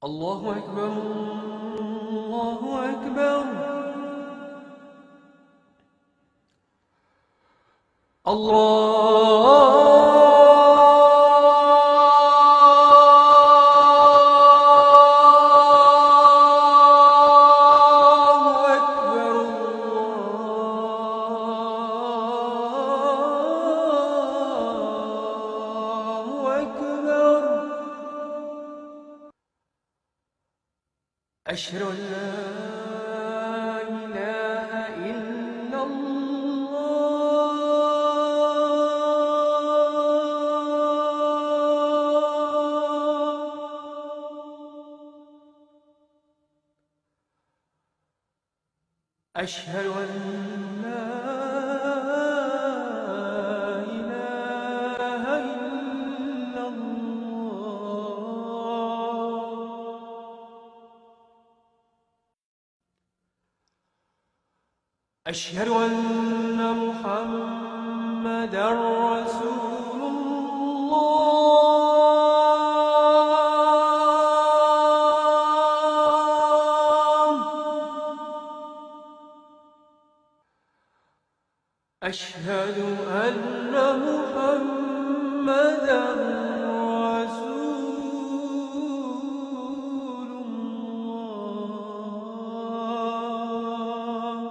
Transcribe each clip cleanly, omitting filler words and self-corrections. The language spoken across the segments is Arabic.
الله أكبر الله أكبر الله أكبر الله أكبر أشهد أن لا إله إلا الله أشهد أن لا إله إلا الله أشهد أن محمدًا رسول الله أشهد أن محمدًا رسول الله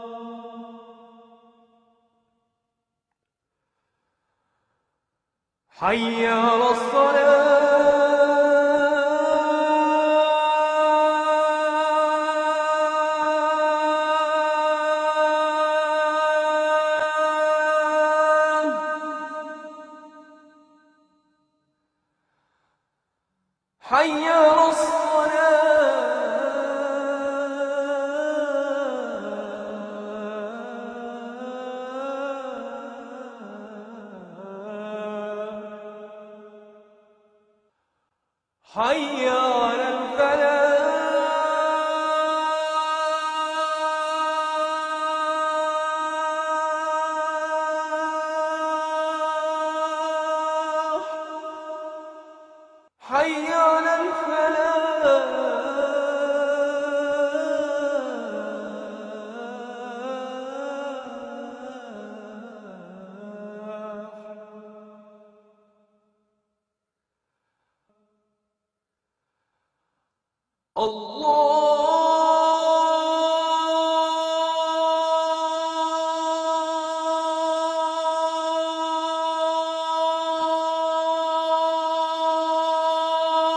حي على الصلاة حي على الصلاة حي على الفلاح حي على الفلاح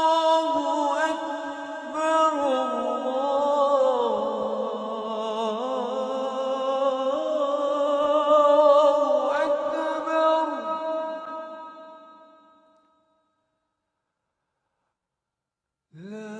الله أكبر الله أكبر لا